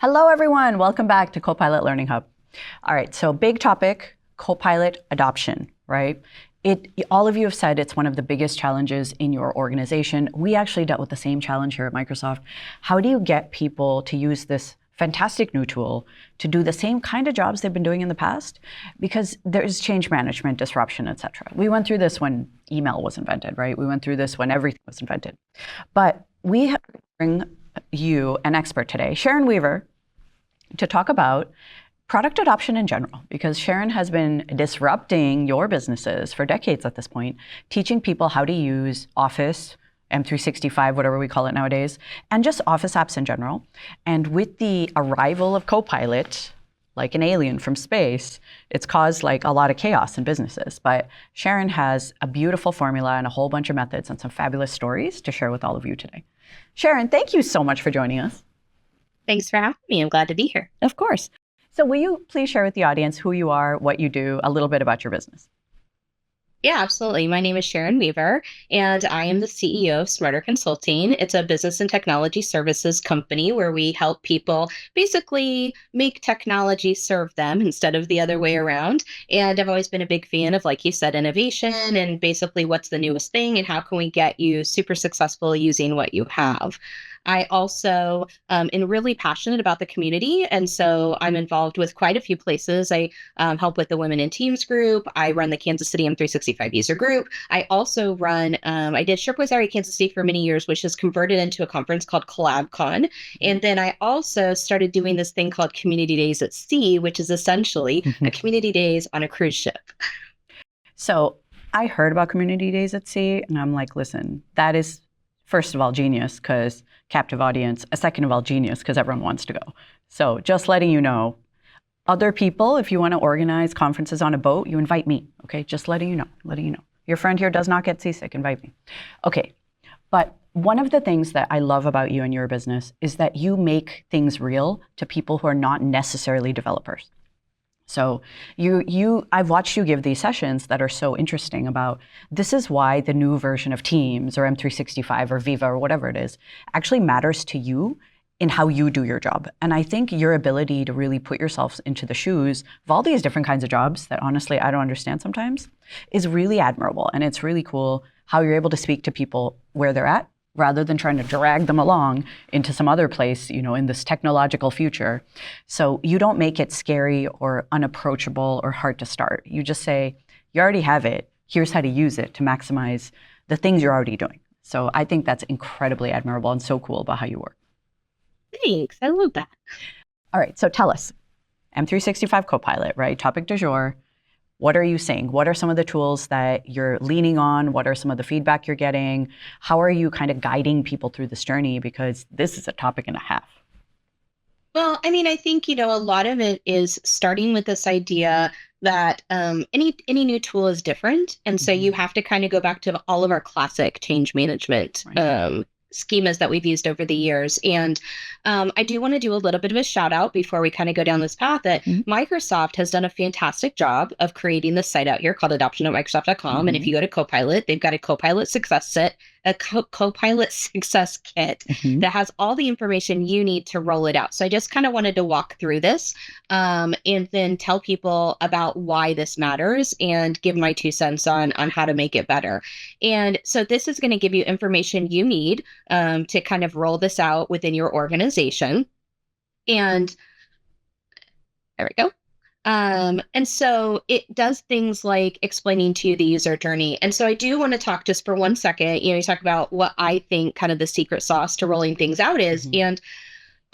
Hello, everyone. Welcome back to Copilot Learning Hub. All right, so big topic, Copilot adoption, right? All of you have said it's one of the biggest challenges in your organization. We actually dealt with the same challenge here at Microsoft. How do you get people to use this fantastic new tool to do the same kind of jobs they've been doing in the past? Because there's change management, disruption, et cetera. We went through this when email was invented, right? We went through this when everything was invented. But we have to bring you an expert today, Sharon Weaver, to talk about product adoption in general, because Sharon has been disrupting your businesses for decades at this point, teaching people how to use Office, M365, whatever we call it nowadays, and just Office apps in general. And with the arrival of Copilot, like an alien from space, it's caused like a lot of chaos in businesses. But Sharon has a beautiful formula and a whole bunch of methods and some fabulous stories to share with all of you today. Sharon, thank you so much for joining us. Thanks for having me. I'm glad to be here. Of course. So will you please share with the audience who you are, what you do, a little bit about your business? Yeah, absolutely. My name is Sharon Weaver, and I am the CEO of Smarter Consulting. It's a business and technology services company where we help people basically make technology serve them instead of the other way around. And I've always been a big fan of, like you said, innovation and basically what's the newest thing and how can we get you super successful using what you have. I also am really passionate about the community. And so I'm involved with quite a few places. I help with the Women in Teams group. I run the Kansas City M365 user group. I also run, I did SharePoint Area Kansas City for many years, which has converted into a conference called CollabCon. And then I also started doing this thing called Community Days at Sea, which is essentially a community days on a cruise ship. So I heard about Community Days at Sea, and I'm like, listen, that is, first of all, genius, because captive audience. A second of all, genius, because everyone wants to go. So just letting you know, other people, if you want to organize conferences on a boat, you invite me, okay? Just letting you know. Your friend here does not get seasick, invite me. Okay, but one of the things that I love about you and your business is that you make things real to people who are not necessarily developers. So I've watched you give these sessions that are so interesting about this is why the new version of Teams or M365 or Viva or whatever it is actually matters to you in how you do your job. And I think your ability to really put yourself into the shoes of all these different kinds of jobs that honestly I don't understand sometimes is really admirable. And it's really cool how you're able to speak to people where they're at, rather than trying to drag them along into some other place, in this technological future. So you don't make it scary or unapproachable or hard to start. You just say, you already have it. Here's how to use it to maximize the things you're already doing. So I think that's incredibly admirable and so cool about how you work. Thanks. I love that. All right. So tell us, M365 Copilot, right? Topic du jour. What are you seeing? What are some of the tools that you're leaning on? What are some of the feedback you're getting? How are you kind of guiding people through this journey? Because this is a topic and a half. Well, I mean, I think, a lot of it is starting with this idea that any new tool is different. And so you have to kind of go back to all of our classic change management schemas that we've used over the years. And I do want to do a little bit of a shout out before we kind of go down this path that Microsoft has done a fantastic job of creating this site out here called adoption.microsoft.com. And if you go to Copilot, they've got a Copilot success set, a Copilot success kit that has all the information you need to roll it out. So I just kind of wanted to walk through this and then tell people about why this matters and give my 2 cents on how to make it better. And so this is going to give you information you need to kind of roll this out within your organization. And there we go. And so it does things like explaining to you the user journey. And so I do want to talk just for 1 second, you talk about what I think kind of the secret sauce to rolling things out is. And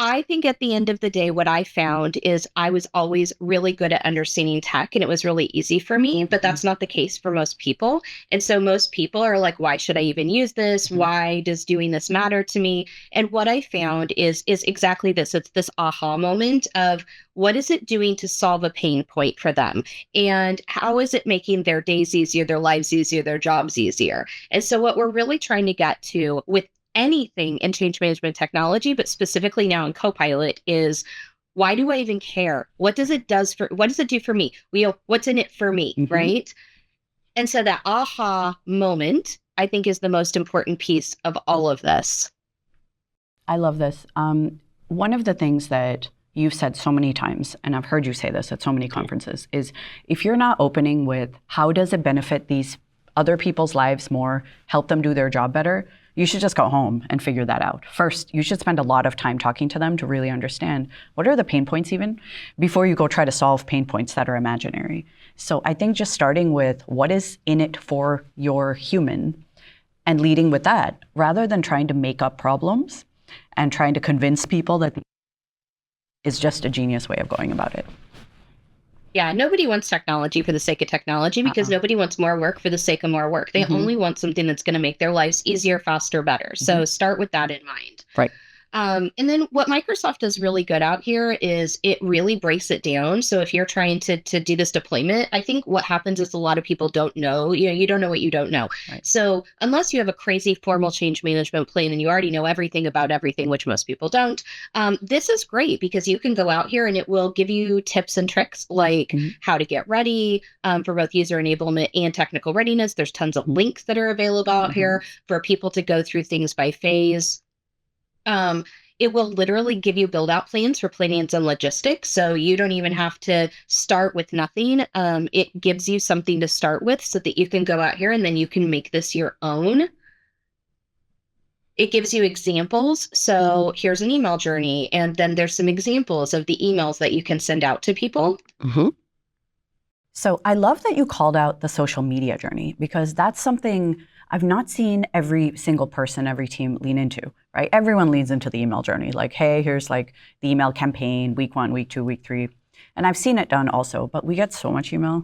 I think at the end of the day, what I found is I was always really good at understanding tech and it was really easy for me, but that's not the case for most people. And so most people are like, why should I even use this? Why does doing this matter to me? And what I found is exactly this. It's this aha moment of what is it doing to solve a pain point for them? And how is it making their days easier, their lives easier, their jobs easier? And so what we're really trying to get to with anything in change management technology, but specifically now in Copilot is why do I even care? What does it do for me? What's in it for me, right? And so that aha moment, I think, is the most important piece of all of this. I love this. One of the things that you've said so many times, and I've heard you say this at so many conferences, is if you're not opening with how does it benefit these other people's lives more, help them do their job better, you should just go home and figure that out. First, you should spend a lot of time talking to them to really understand what are the pain points even before you go try to solve pain points that are imaginary. So I think just starting with what is in it for your human and leading with that rather than trying to make up problems and trying to convince people that is just a genius way of going about it. Yeah, nobody wants technology for the sake of technology because nobody wants more work for the sake of more work. They only want something that's going to make their lives easier, faster, better. So start with that in mind. Right. And then what Microsoft is really good out here is it really breaks it down. So if you're trying to do this deployment, I think what happens is a lot of people don't know, you don't know what you don't know. Right. So unless you have a crazy formal change management plan and you already know everything about everything, which most people don't, this is great because you can go out here and it will give you tips and tricks like how to get ready for both user enablement and technical readiness. There's tons of links that are available out here for people to go through things by phase. It will literally give you build out plans for finance and logistics. So you don't even have to start with nothing. It gives you something to start with so that you can go out here and then you can make this your own. It gives you examples. So here's an email journey. And then there's some examples of the emails that you can send out to people. So I love that you called out the social media journey because that's something I've not seen every single person, every team lean into, right? Everyone leans into the email journey. Like, hey, here's like the email campaign, week 1, week 2, week 3. And I've seen it done also, but we get so much email.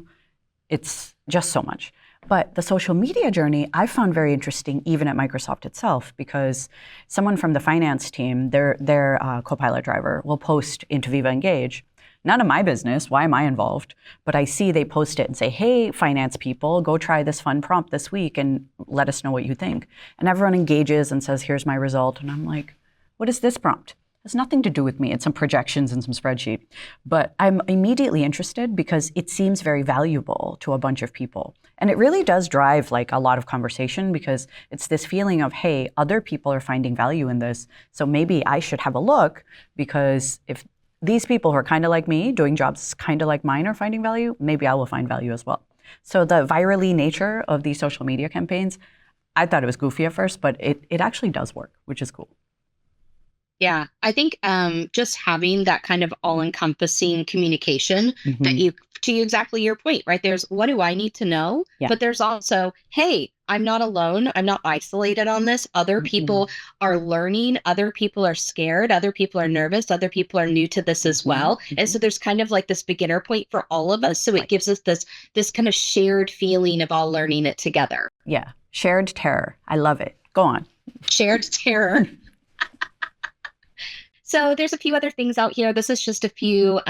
It's just so much. But the social media journey I found very interesting even at Microsoft itself because someone from the finance team, their Copilot driver will post into Viva Engage. None of my business, why am I involved? But I see they post it and say, hey, finance people, go try this fun prompt this week and let us know what you think. And everyone engages and says, here's my result. And I'm like, what is this prompt? It has nothing to do with me. It's some projections and some spreadsheet. But I'm immediately interested because it seems very valuable to a bunch of people. And it really does drive like a lot of conversation because it's this feeling of, hey, other people are finding value in this. So maybe I should have a look because if these people who are kind of like me, doing jobs kind of like mine are finding value, maybe I will find value as well. So the virally nature of these social media campaigns, I thought it was goofy at first, but it actually does work, which is cool. Yeah, I think just having that kind of all-encompassing communication that to exactly your point, right? There's what do I need to know? Yeah. But there's also, hey, I'm not alone. I'm not isolated on this. Other people are learning. Other people are scared. Other people are nervous. Other people are new to this as well. And so there's kind of like this beginner point for all of us. So it gives us this kind of shared feeling of all learning it together. Yeah, shared terror. I love it. Go on. Shared terror. So there's a few other things out here. This is just a few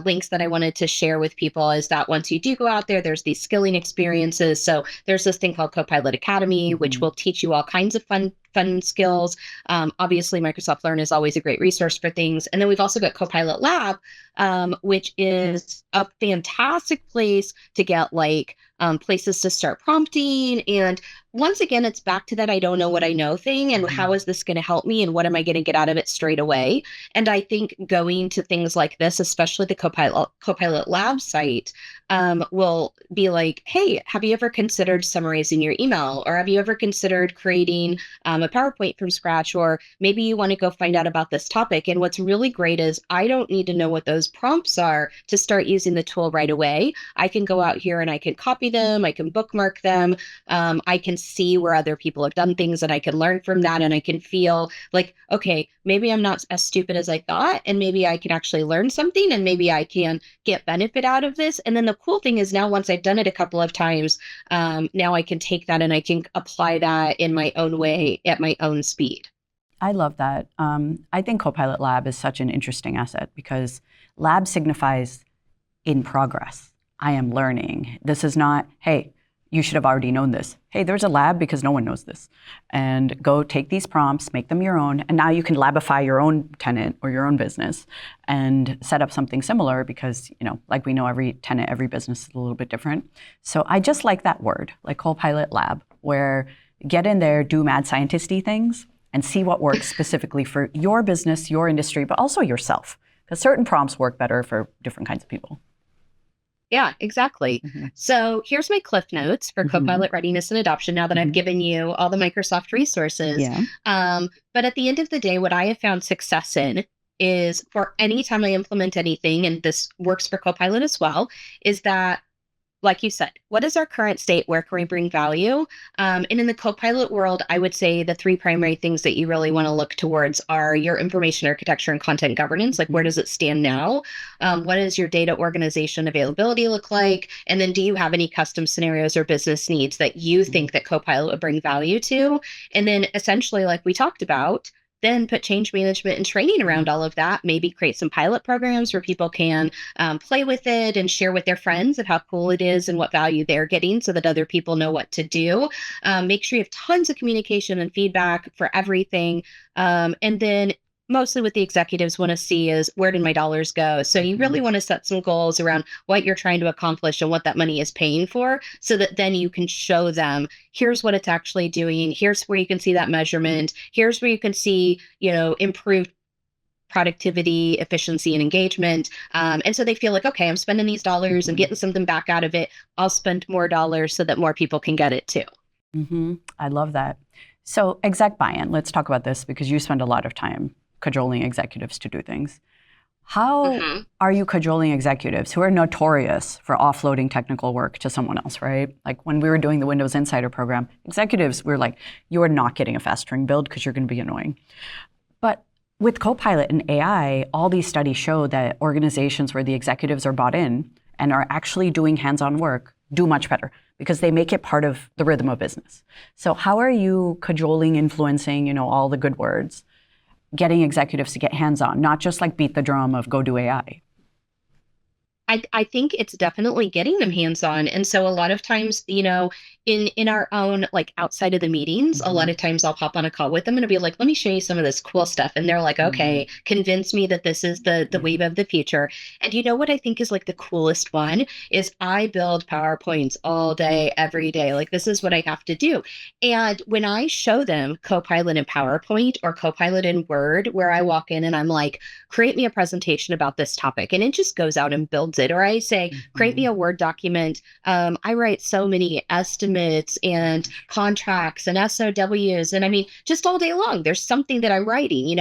links that I wanted to share with people is that once you do go out there, there's these skilling experiences. So there's this thing called Copilot Academy, which will teach you all kinds of fun skills. Obviously, Microsoft Learn is always a great resource for things. And then we've also got Copilot Lab, which is a fantastic place to get like places to start prompting. And once again, it's back to that I don't know what I know thing. And how is this going to help me? And what am I going to get out of it straight away? And I think going to things like this, especially the Copilot Lab site, will be like, hey, have you ever considered summarizing your email? Or have you ever considered creating a PowerPoint from scratch? Or maybe you want to go find out about this topic. And what's really great is I don't need to know what those prompts are to start using the tool right away. I can go out here and I can copy them. I can bookmark them. I can see where other people have done things and I can learn from that. And I can feel like, okay, maybe I'm not as stupid as I thought. And maybe I can actually learn something and maybe I can get benefit out of this. And then the cool thing is now once I've done it a couple of times, now I can take that and I can apply that in my own way at my own speed. I love that. I think Copilot Lab is such an interesting asset because lab signifies in progress. I am learning. This is not, hey, you should have already known this. Hey, there's a lab because no one knows this. And go take these prompts, make them your own, and now you can labify your own tenant or your own business and set up something similar because, like we know every tenant, every business is a little bit different. So I just like that word, like Copilot Lab, where get in there, do mad scientist-y things and see what works specifically for your business, your industry, but also yourself. Because certain prompts work better for different kinds of people. Yeah, exactly. Mm-hmm. So here's my cliff notes for Mm-hmm. Copilot readiness and adoption now that I've given you all the Microsoft resources. Yeah. But at the end of the day, what I have found success in is for any time I implement anything, and this works for Copilot as well, is that, like you said, what is our current state? Where can we bring value? And in the Copilot world, I would say the three primary things that you really want to look towards are your information architecture and content governance. Like, where does it stand now? What does your data organization availability look like? And then do you have any custom scenarios or business needs that you think that Copilot would bring value to? And then essentially, like we talked about, then put change management and training around all of that. Maybe create some pilot programs where people can play with it and share with their friends of how cool it is and what value they're getting so that other people know what to do. Make sure you have tons of communication and feedback for everything. And then mostly what the executives want to see is, where did my dollars go? So you really want to set some goals around what you're trying to accomplish and what that money is paying for, so that then you can show them, here's what it's actually doing. Here's where you can see that measurement. Here's where you can see, improved productivity, efficiency, and engagement. And so they feel like, okay, I'm spending these dollars, I'm getting something back out of it. I'll spend more dollars so that more people can get it too. I love that. So exec buy-in, let's talk about this because you spend a lot of time cajoling executives to do things. How are you cajoling executives who are notorious for offloading technical work to someone else, right? Like when we were doing the Windows Insider program, executives were like, you are not getting a fast string build because you're going to be annoying. But with Copilot and AI, all these studies show that organizations where the executives are bought in and are actually doing hands-on work do much better because they make it part of the rhythm of business. So how are you cajoling, influencing, all the good words, getting executives to get hands-on, not just like beat the drum of go do AI? I think it's definitely getting them hands-on. And so a lot of times, in our own, like outside of the meetings, a lot of times I'll hop on a call with them and I'll be like, let me show you some of this cool stuff. And they're like, okay, convince me that this is the wave of the future. And you know what I think is like the coolest one is I build PowerPoints all day, every day. Like this is what I have to do. And when I show them Copilot in PowerPoint or Copilot in Word, where I walk in and I'm like, create me a presentation about this topic, and it just goes out and builds it. Or I say, create me a Word document. I write so many estimates and contracts and SOWs. And I mean, just all day long, there's something that I'm writing,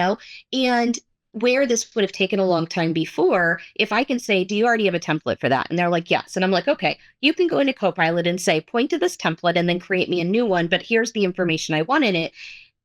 and where this would have taken a long time before, if I can say, do you already have a template for that? And they're like, yes. And I'm like, okay, you can go into Copilot and say, point to this template and then create me a new one, but here's the information I want in it.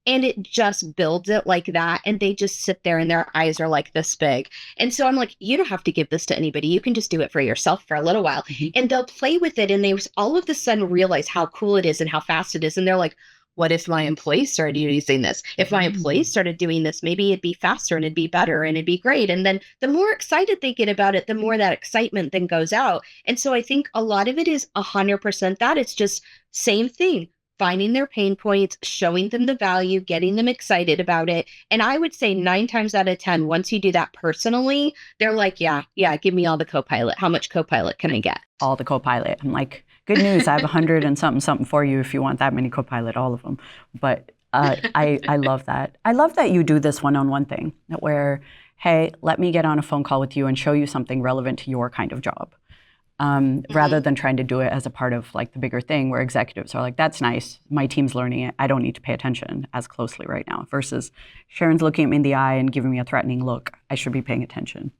And it just builds it like that. And they just sit there and their eyes are like this big. And so I'm like, you don't have to give this to anybody. You can just do it for yourself for a little while. And they'll play with it. And they all of a sudden realize how cool it is and how fast it is. And they're like, what if my employees started using this? If my employees started doing this, maybe it'd be faster and it'd be better and it'd be great. And then the more excited they get about it, the more that excitement then goes out. And so I think a lot of it is 100% that. It's just same thing. Finding their pain points, showing them the value, getting them excited about it. And I would say 9 times out of 10, once you do that personally, they're like, yeah, give me all the Copilot. How much Copilot can I get? All the Copilot. I'm like, good news, I have 100 and something for you if you want that many Copilot, all of them. But I love that. I love that you do this one-on-one thing where, hey, let me get on a phone call with you and show you something relevant to your kind of job. Rather than trying to do it as a part of like the bigger thing where executives are like, that's nice, my team's learning it, I don't need to pay attention as closely right now, versus Sharon's looking at me in the eye and giving me a threatening look, I should be paying attention.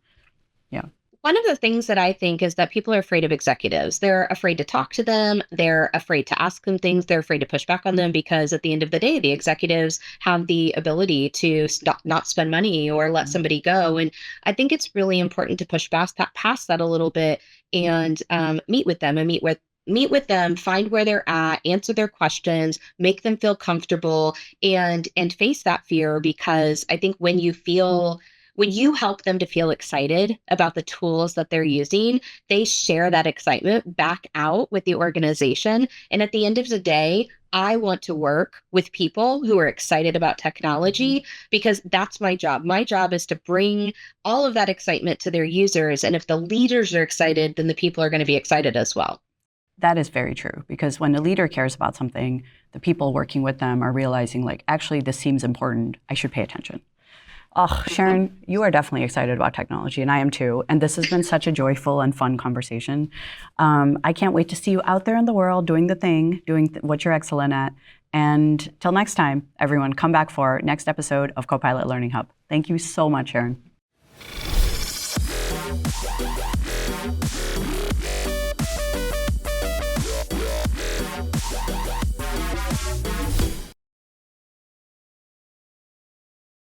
Yeah. One of the things that I think is that people are afraid of executives. They're afraid to talk to them. They're afraid to ask them things. They're afraid to push back on them because at the end of the day, the executives have the ability to not spend money or let somebody go. And I think it's really important to push past that a little bit and meet with them and meet with them, find where they're at, answer their questions, make them feel comfortable and face that fear. Because I think when you help them to feel excited about the tools that they're using, they share that excitement back out with the organization. And at the end of the day, I want to work with people who are excited about technology because that's my job. My job is to bring all of that excitement to their users. And if the leaders are excited, then the people are going to be excited as well. That is very true, because when a leader cares about something, the people working with them are realizing like, actually, this seems important. I should pay attention. Oh, Sharon, you are definitely excited about technology, and I am too. And this has been such a joyful and fun conversation. I can't wait to see you out there in the world doing the thing, doing what you're excellent at. And till next time, everyone, come back for next episode of Copilot Learning Hub. Thank you so much, Sharon.